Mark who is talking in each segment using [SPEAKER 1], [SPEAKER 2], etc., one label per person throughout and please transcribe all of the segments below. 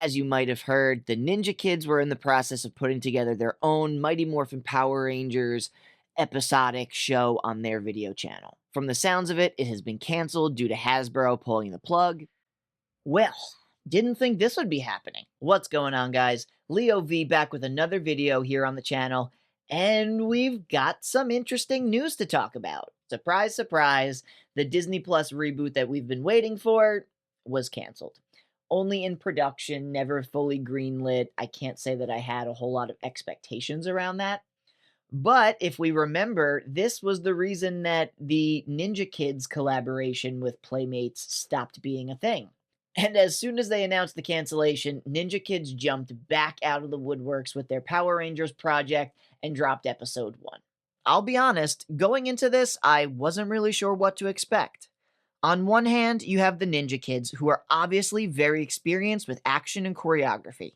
[SPEAKER 1] As you might have heard, the Ninja Kids were in the process of putting together their own Mighty Morphin Power Rangers episodic show on their video channel. From the sounds of it, it has been canceled due to Hasbro pulling the plug. Well, didn't think this would be happening. What's going on, guys? Leo V back with another video here on the channel, and we've got some interesting news to talk about. Surprise, surprise, the Disney Plus reboot that we've been waiting for was canceled. Only in production, never fully greenlit. I can't say that I had a whole lot of expectations around that. But if we remember, this was the reason that the Ninja Kids collaboration with Playmates stopped being a thing. And as soon as they announced the cancellation, Ninja Kids jumped back out of the woodworks with their Power Rangers project and dropped episode 1. I'll be honest, going into this, I wasn't really sure what to expect. On one hand, you have the Ninja Kids, who are obviously very experienced with action and choreography.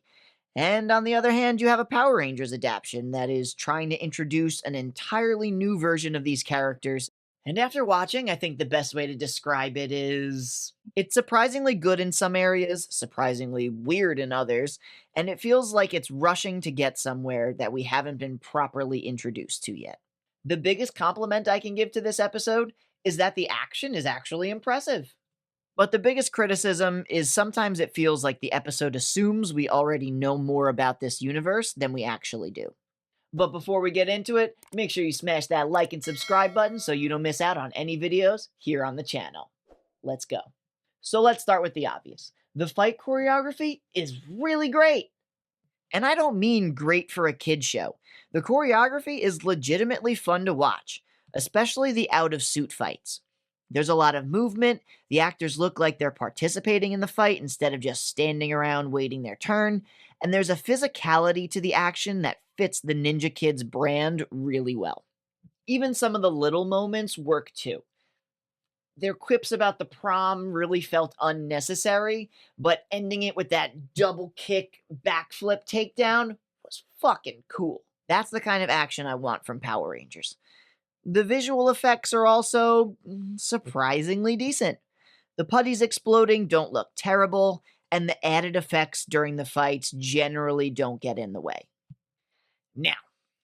[SPEAKER 1] And on the other hand, you have a Power Rangers adaptation that is trying to introduce an entirely new version of these characters. And after watching, I think the best way to describe it is it's surprisingly good in some areas, surprisingly weird in others, and it feels like it's rushing to get somewhere that we haven't been properly introduced to yet. The biggest compliment I can give to this episode is that the action is actually impressive. But the biggest criticism is sometimes it feels like the episode assumes we already know more about this universe than we actually do. But before we get into it, make sure you smash that like and subscribe button so you don't miss out on any videos here on the channel. Let's go. So let's start with the obvious. The fight choreography is really great. And I don't mean great for a kid's show. The choreography is legitimately fun to watch, especially the out-of-suit fights. There's a lot of movement, the actors look like they're participating in the fight instead of just standing around waiting their turn, and there's a physicality to the action that fits the Ninja Kids brand really well. Even some of the little moments work too. Their quips about the prom really felt unnecessary, but ending it with that double kick backflip takedown was fucking cool. That's the kind of action I want from Power Rangers. The visual effects are also surprisingly decent. The putties exploding don't look terrible, and the added effects during the fights generally don't get in the way. Now,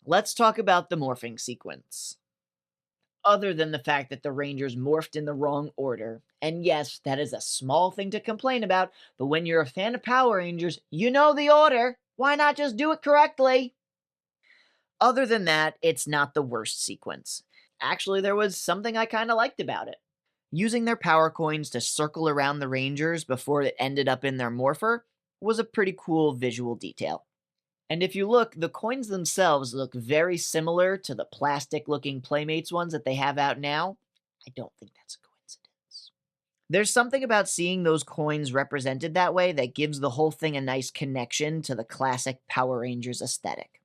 [SPEAKER 1] let's talk about the morphing sequence. Other than the fact that the Rangers morphed in the wrong order, and yes, that is a small thing to complain about, but when you're a fan of Power Rangers, you know the order. Why not just do it correctly? Other than that, it's not the worst sequence. Actually, there was something I kind of liked about it. Using their power coins to circle around the Rangers before it ended up in their morpher was a pretty cool visual detail. And if you look, the coins themselves look very similar to the plastic-looking Playmates ones that they have out now. I don't think that's a coincidence. There's something about seeing those coins represented that way that gives the whole thing a nice connection to the classic Power Rangers aesthetic.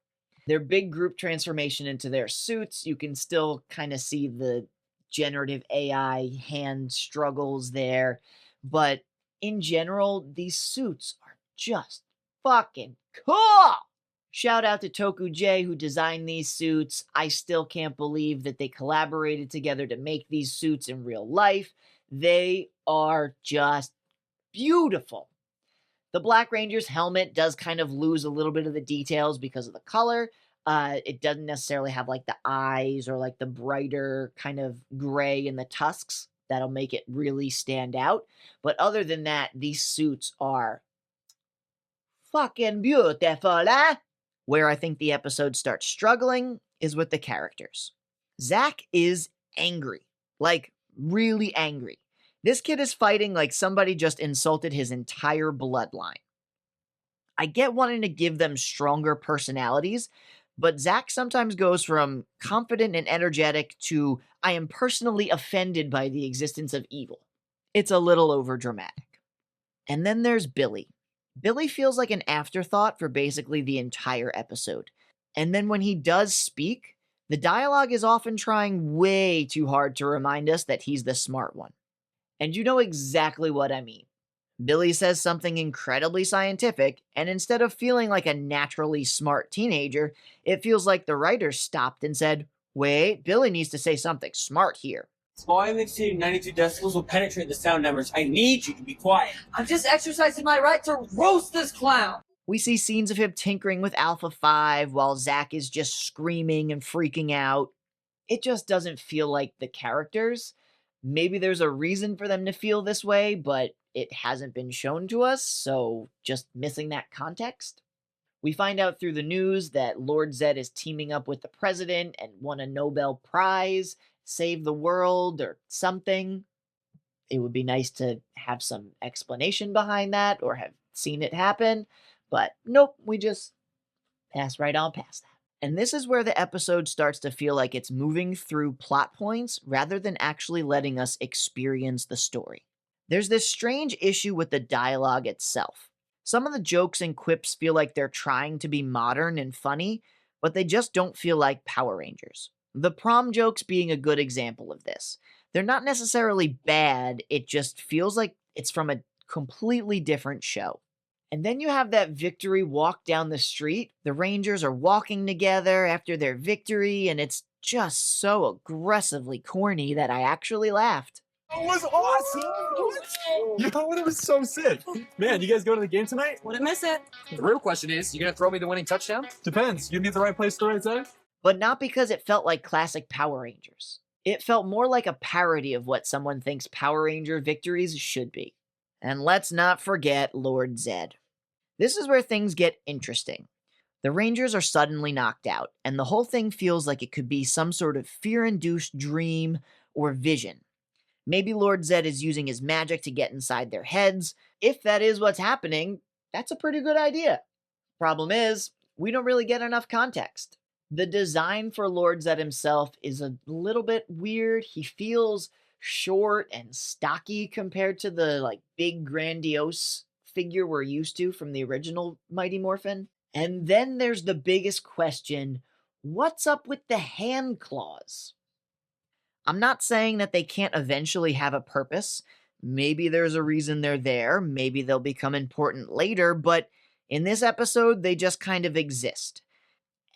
[SPEAKER 1] Their big group transformation into their suits, you can still kind of see the generative AI hand struggles there. But in general, these suits are just fucking cool! Shout out to TokuJay who designed these suits. I still can't believe that they collaborated together to make these suits in real life. They are just beautiful. The Black Ranger's helmet does kind of lose a little bit of the details because of the color. It doesn't necessarily have like the eyes or like the brighter kind of gray in the tusks that'll make it really stand out. But other than that, these suits are fucking beautiful, eh? Where I think the episode starts struggling is with the characters. Zach is angry, like really angry. This kid is fighting like somebody just insulted his entire bloodline. I get wanting to give them stronger personalities, but Zach sometimes goes from confident and energetic to I am personally offended by the existence of evil. It's a little overdramatic. And then there's Billy. Billy feels like an afterthought for basically the entire episode. And then when he does speak, the dialogue is often trying way too hard to remind us that he's the smart one. And you know exactly what I mean. Billy says something incredibly scientific, and instead of feeling like a naturally smart teenager, it feels like the writer stopped and said, wait, Billy needs to say something smart here.
[SPEAKER 2] Volume exceeding 92 decibels will penetrate the sound numbers. I need you to be quiet.
[SPEAKER 3] I'm just exercising my right to roast this clown.
[SPEAKER 1] We see scenes of him tinkering with Alpha 5 while Zach is just screaming and freaking out. It just doesn't feel like the characters. Maybe there's a reason for them to feel this way, but it hasn't been shown to us, so just missing that context. We find out through the news that Lord Zedd is teaming up with the president and won a Nobel Prize, save the world, or something. It would be nice to have some explanation behind that or have seen it happen, but nope, we just pass right on past that. And this is where the episode starts to feel like it's moving through plot points rather than actually letting us experience the story. There's this strange issue with the dialogue itself. Some of the jokes and quips feel like they're trying to be modern and funny, but they just don't feel like Power Rangers. The prom jokes being a good example of this. They're not necessarily bad, it just feels like it's from a completely different show. And then you have that victory walk down the street. The Rangers are walking together after their victory, and it's just so aggressively corny that I actually laughed.
[SPEAKER 4] It was awesome! You know what? It was so sick. Man, you guys go to the game tonight?
[SPEAKER 3] Wouldn't miss it.
[SPEAKER 5] The real question is, you gonna throw me the winning touchdown?
[SPEAKER 4] Depends. You be at the right place at the right time?
[SPEAKER 1] But not because it felt like classic Power Rangers. It felt more like a parody of what someone thinks Power Ranger victories should be. And let's not forget Lord Zedd. This is where things get interesting. The Rangers are suddenly knocked out, and the whole thing feels like it could be some sort of fear-induced dream or vision. Maybe Lord Zedd is using his magic to get inside their heads. If that is what's happening, that's a pretty good idea. Problem is, we don't really get enough context. The design for Lord Zedd himself is a little bit weird. He feels short and stocky compared to the big grandiose figure we're used to from the original Mighty Morphin. And then there's the biggest question, what's up with the hand claws? I'm not saying that they can't eventually have a purpose. Maybe there's a reason they're there, maybe they'll become important later, but in this episode, they just kind of exist.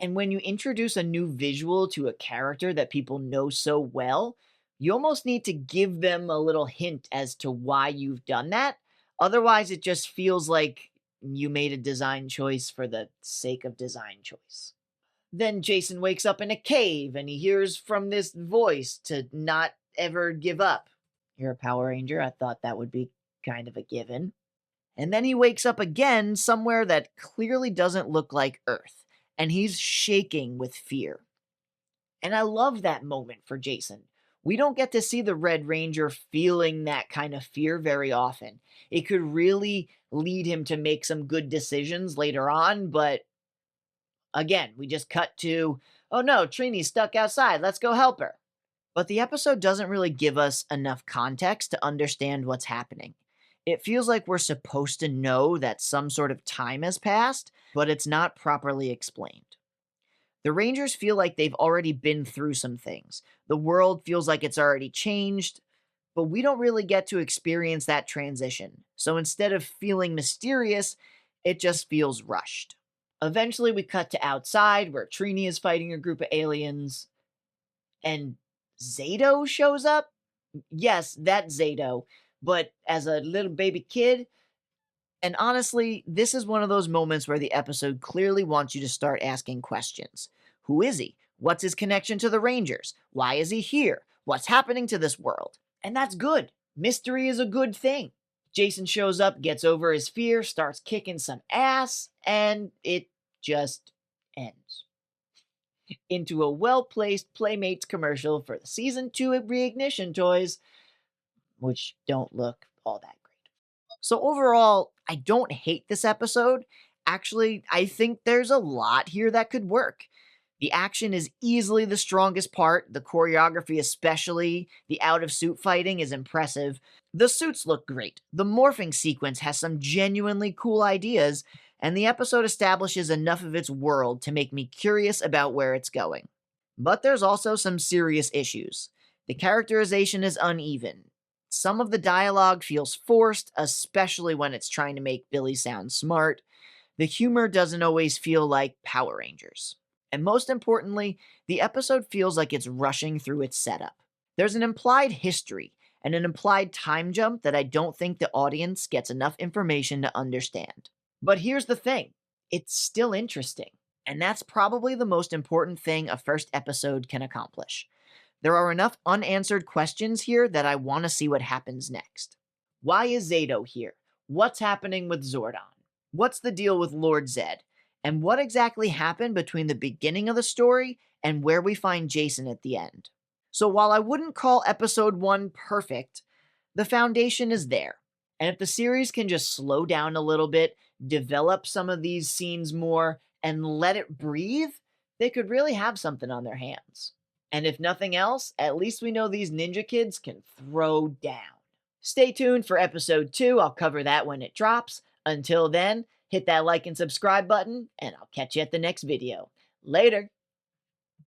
[SPEAKER 1] And when you introduce a new visual to a character that people know so well, you almost need to give them a little hint as to why you've done that. Otherwise, it just feels like you made a design choice for the sake of design choice. Then Jason wakes up in a cave and he hears from this voice to not ever give up. You're a Power Ranger. I thought that would be kind of a given. And then he wakes up again somewhere that clearly doesn't look like Earth, and he's shaking with fear. And I love that moment for Jason. We don't get to see the Red Ranger feeling that kind of fear very often. It could really lead him to make some good decisions later on, but again, we just cut to, oh no, Trini's stuck outside, let's go help her. But the episode doesn't really give us enough context to understand what's happening. It feels like we're supposed to know that some sort of time has passed, but it's not properly explained. The Rangers feel like they've already been through some things. The world feels like it's already changed, but we don't really get to experience that transition. So instead of feeling mysterious, it just feels rushed. Eventually we cut to outside where Trini is fighting a group of aliens, and Zato shows up? Yes, that Zato, but as a little baby kid. And honestly, this is one of those moments where the episode clearly wants you to start asking questions. Who is he? What's his connection to the Rangers? Why is he here? What's happening to this world? And that's good. Mystery is a good thing. Jason shows up, gets over his fear, starts kicking some ass, and it just ends. Into a well-placed Playmates commercial for the Season 2 Reignition toys, which don't look all that great. So overall, I don't hate this episode. Actually, I think there's a lot here that could work. The action is easily the strongest part, the choreography especially, the out-of-suit fighting is impressive, the suits look great, the morphing sequence has some genuinely cool ideas, and the episode establishes enough of its world to make me curious about where it's going. But there's also some serious issues. The characterization is uneven. Some of the dialogue feels forced, especially when it's trying to make Billy sound smart. The humor doesn't always feel like Power Rangers. And most importantly, the episode feels like it's rushing through its setup. There's an implied history and an implied time jump that I don't think the audience gets enough information to understand. But here's the thing, it's still interesting, and that's probably the most important thing a first episode can accomplish. There are enough unanswered questions here that I want to see what happens next. Why is Zato here? What's happening with Zordon? What's the deal with Lord Zedd? And what exactly happened between the beginning of the story and where we find Jason at the end? So while I wouldn't call episode 1 perfect, the foundation is there. And if the series can just slow down a little bit, develop some of these scenes more, and let it breathe, they could really have something on their hands. And if nothing else, at least we know these ninja kids can throw down. Stay tuned for episode 2, I'll cover that when it drops. Until then, hit that like and subscribe button, and I'll catch you at the next video. Later!